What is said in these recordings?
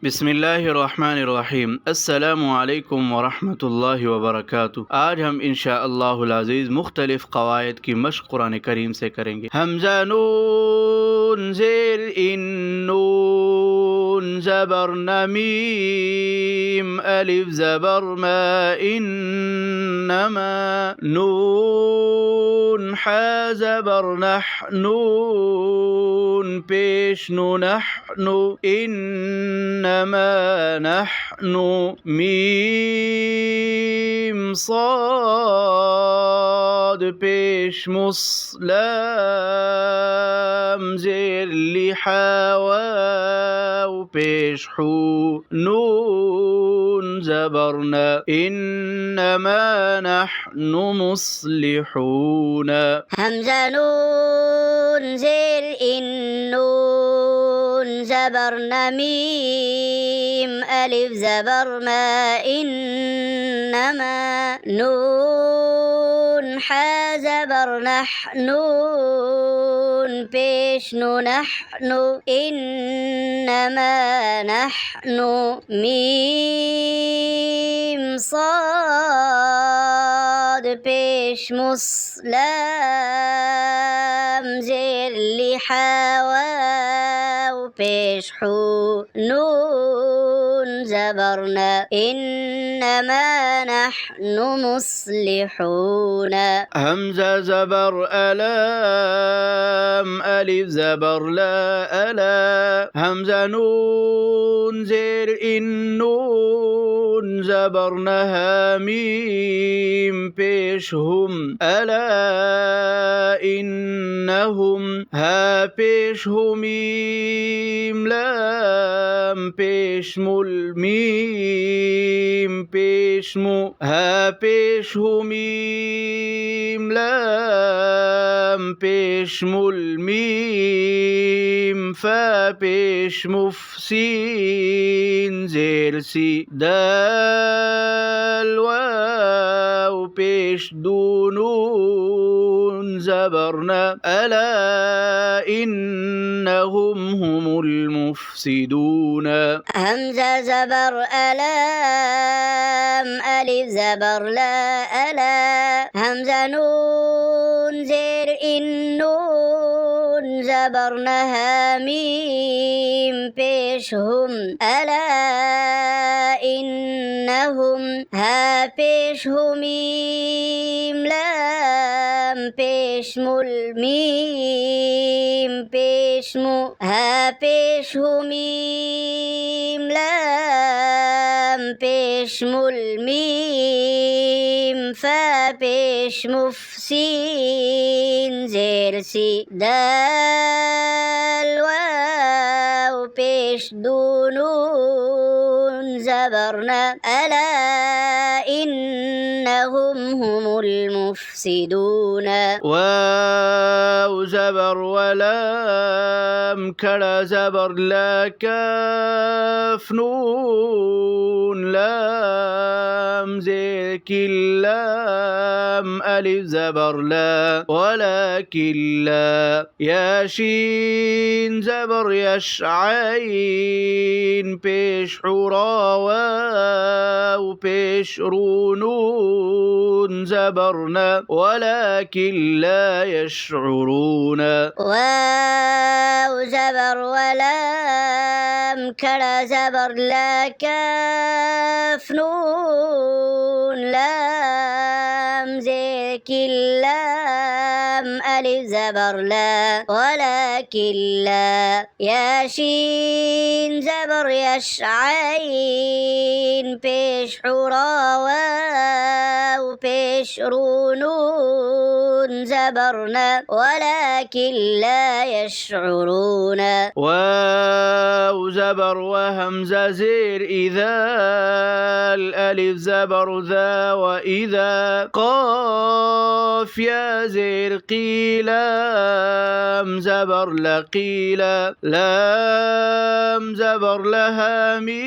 बिस्मिल्लाहिर्रहमानिर्रहीम। अस्सलामुअलैकुम वरहमतुल्लाहि वबरकातुहू। आज हम इंशाअल्लाहुल अज़ीज़ मुख्तलिफ़ क़वाइद की मश्क़ कुरान करीम से करेंगे। हमज़ा नून ज़ेर इन नून ज़बर न मीम अलिफ ज़बर मा इन्नमा नून हा ज़बर नह नून पेश नु नहनु इन्नमा नहनु मीम صاد पेश मुस्लाम ज़ेर लिहा वाव पेश हू नून ज़बरना इन्नमा नहनु मुस्लिहून। हमज़ा नून ज़ेर इन नून ज़बर न मीम अलिफ ज़बर मा इन्नमा नून हा ज़बर नह नून पेश नु नहनु इन्नमा नहनु मीम صاد पेश मुस्लाम ज़ेर लिहा वाव पेश हू नून ज़बरना इन्नमा नहनु मुस्लिहून। हमज़ा ज़बर अलाम अलिफ ज़बर ला अला हमज़ा नून ज़ेर इन नून ज़बर न हा मीम पेश हुम अला इन्नहुम हा पेश हुमीम लाम पेश मुल मीम पेश मु हा पेश हुमीम लाम पेश मुल मीम फा पेश मुफसीन ज़ेर सी दाल वाव पेश दूनून ज़बरना अला इन्नहुम हुमुल मुफ्सिदून। हमज़ा ज़बर अलाम अलिफ ज़बर ला अला हमज़ा नून ज़ेर इन नून ज़बर न हा मीम पेश हुम अला इन्नहुम हा पेश हुमीम लाम पेश मुल मीम पेश मु हा पेश हुमीम लाम पेश मुल मीम फा पेश मुफसीन ज़ेर सी दाल वाव पेश दूनून ज़बरना अला इन्नहुम हुमुल मुफ्सिदून। वाव ज़बर वलाम कड़ा ज़बर ला काफ नून लाम ज़ेर किल्लाम अलिफ ज़बर ला वलाकिल्ला याशीन ज़बर यश आइन पेश हुरा वाव पेश रूनून ज़बरना वलाकिन ला यशዑरून। वाव ज़बर वलाम कड़ा ज़बर ला काफ नून लाम ज़ेर किल्लाम अलिफ ज़बर ला वलाकिल्ला याशीन ज़बर यश आइन पेश हुरा वाव पेश रूनून ज़बरना वलाकिन ला यशዑरून। वाव ज़बर वहमज़ा ज़ेर इज़ा अलिफ ज़बर ज़ा वइज़ा क़ाफ या ज़ेर क़ीलाम ज़बर लक़ीला लाम ज़बर लहा मीम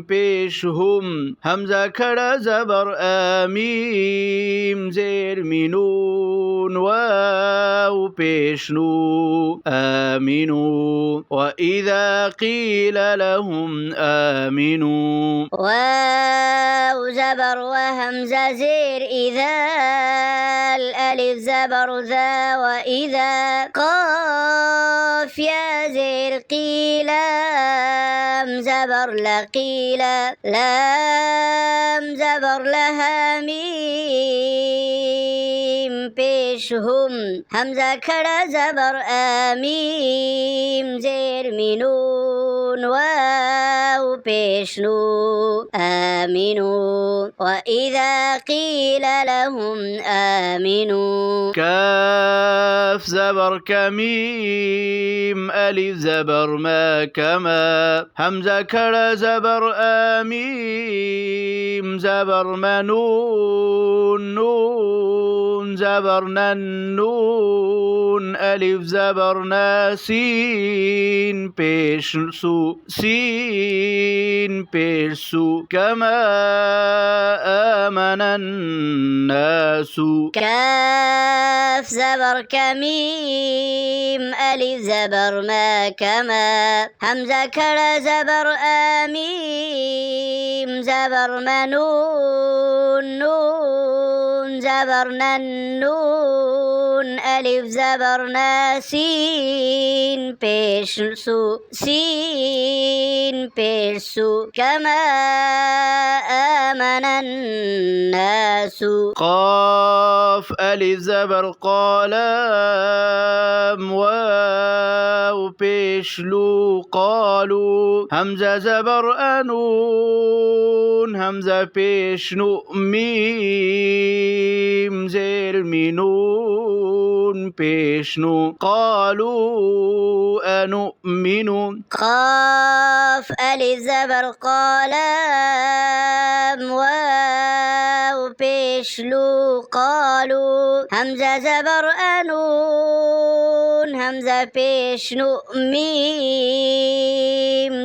پیش هم همزه کڑا زبر آمیم زیر مینون واو پیش نو آمینو و اذا قیل لهم آمینو واو زبر وهمزة زير إذا الألف زبر ذا وإذا قاف يا زير قيل لام زبر لقيل لام زبر لها ميم پیشهم همزة کڑا زبر آمیم زیر مینون واو پیشنو آمنوا وإذا قيل لهم آمنوا كاف زبر كميم ألف زبر ما كما همزة كرا زبر آميم زبر منون نون زبر نون ألف زبر ناسين پیش سو سين پیش سو كما آمن الناس كاف زبر كميم ألف زبر ما كما همزة كرا زبر آميم زبر منون نون زبر نون ألف زبر ناسين پیش سو سين پیش سو كما آمن الناس قاف ألف زبر قالام واو پیش لو قالوا همزة زبر أنون همزة پیش نو ميم زير مينون پیش نو قالوا أنؤمن قاف ألف زبر قلم واو پیش لو قالوا همزة زبر أنون همزة پیش نو ميم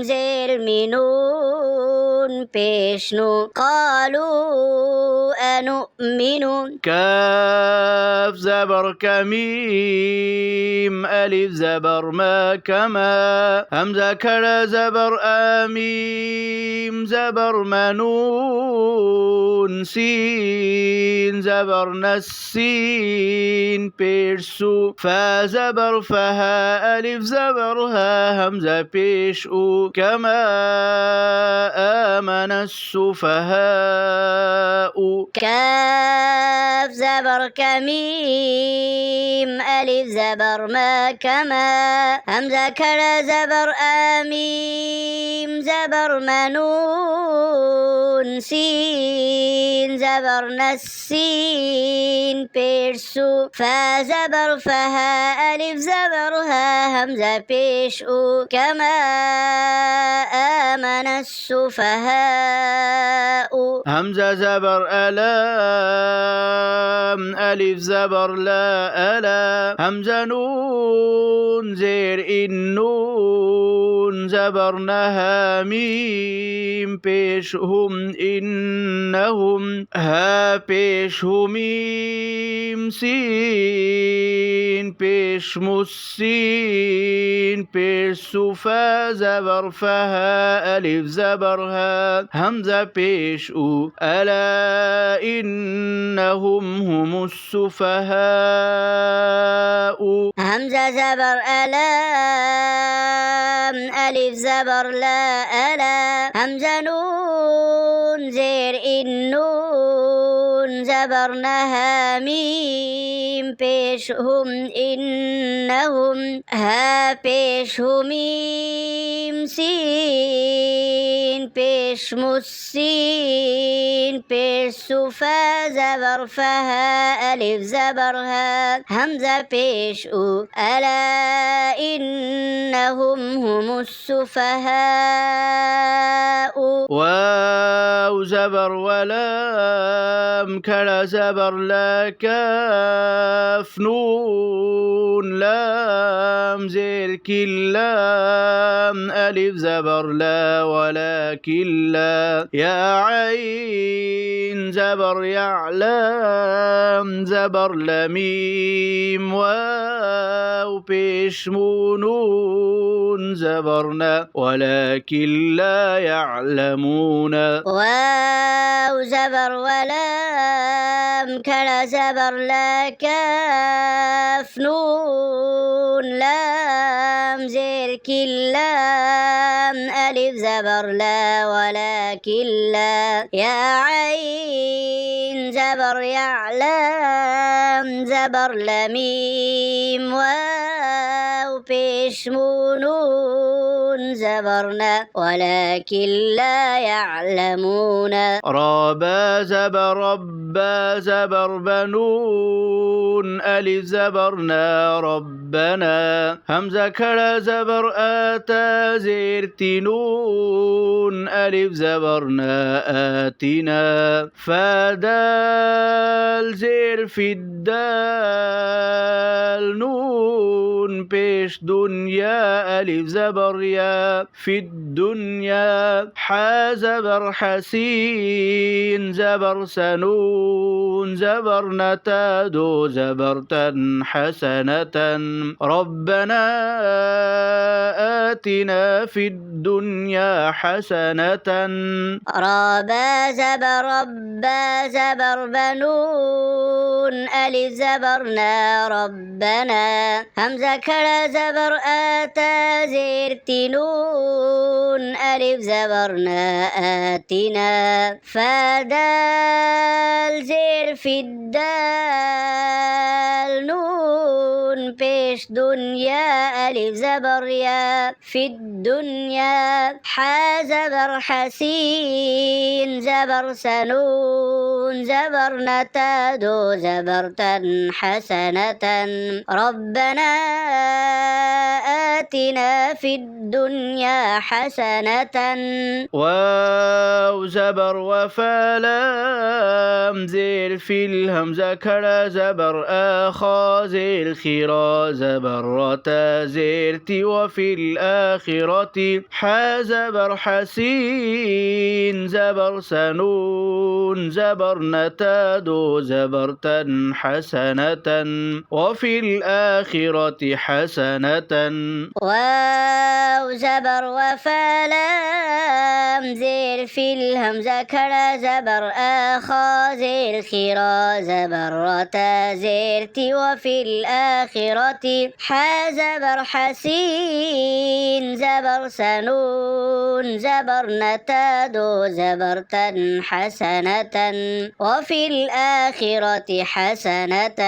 زير مينون پیش نو قالوا أنؤمن كاف زبر كميم ألف زبر ما كما همزة كرا زبر آميم زبر منون سين زبر نسين بيرسو فا زبر فها ألف زبرها همزة بيش أو كما آمن السفهاء كاف زبر كميم ألف زبر ما كما همزة كرا زبر آميم زبر منون سين زبر نسين بيرسو فا زبر فها ألف زبرها همزة بيش أو كما آمن السفهاء همزة زبر ألام ألف زبر لا ألا همزة نون زير النون زبر نها ميم پیش هم إنهم ها پیش هميم سين پیش مسين پیش سفا زبر فها ألف زبرها همزة پیش أو ألا إنهم هم السفهاء همزة زبر ألام ألف زبر لا ألا همزة نون زير النون زبر نها ميم پیش هم إنهم ها پیش هميم سين پیش مسين پیش سفا زبر فها ألف زبرها همزة پیش أو ألا إنهم هم السفهاء واو زبر ولام كلا زبر لا كاف نون لام زير كلام ألف زبر لا ولكن لا يا عين زبر يعلم زبر لميم واو بشمو نون زبرنا ولكن لا يعلمون واو زبر ولام كلا زبر لا كاف نون لام زير كلام ألف زبر لا ولكن لا يا عين زبر يعلم زبر لميم واو بشمو نون زبرنا ولكن لا يعلمون رابا زبر ربا زبر بنون ألف زبرنا ربنا همزة كلا زبر آتا زير نون ألف زبرنا آتنا فدال زير في الدال نون بيش دنيا ألف زبر يا في الدنيا حا زبر حسين زبر سنون زبر نتادو زبرتا حسنة ربنا آتنا في الدنيا حسنة رابا زبر ربا زبر بنون ألف زبرنا ربنا همزة كلا زبر آتا زير نون ألف زبرنا آتنا فدال زير في الدال نون بيش دنيا ألف زبر يا في الدنيا حا زبر حسين زبر سنون زبر نتادو زبرتا حسنة ربنا آتنا في الدنيا حسنة واو زبر وفلام زير في الهمزة كلا زبر آخا زير خيرا زبر رتا زيرتي وفي الآخرة حا زبر حسين زبر سنون زبر نتادو زبرتا حسنة وفي الآخرة حسنة واو زبر وفلام زير في الهمزة كلا زبر آخا زير خيرا زبر رتا زيرتي وفي الآخرة حا زبر حسين زبر سنون زبر نتادو زبرتا حسنة وفي الآخرة حسنة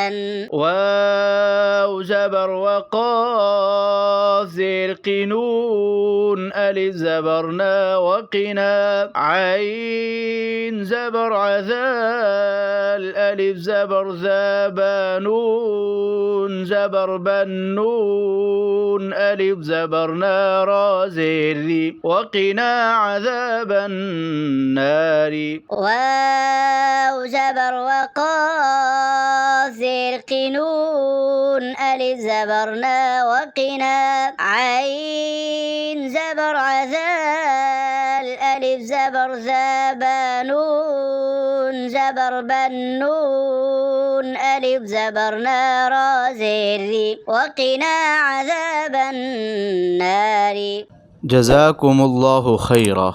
واو زبر وقاف زير قنون ألف زبرنا وقنا عين زبر عذال ألف زبر زبانون زبر بنون ألف زبرنا رازيري وقنا عذاب النار واو زبر وقاف زير قنون ألف زبرنا وقنا عين زبر عذال ألف زبر زبانون زبر بنون ألف زبرنا رازيري وقنا عذاب النار جزاكم الله خيرا.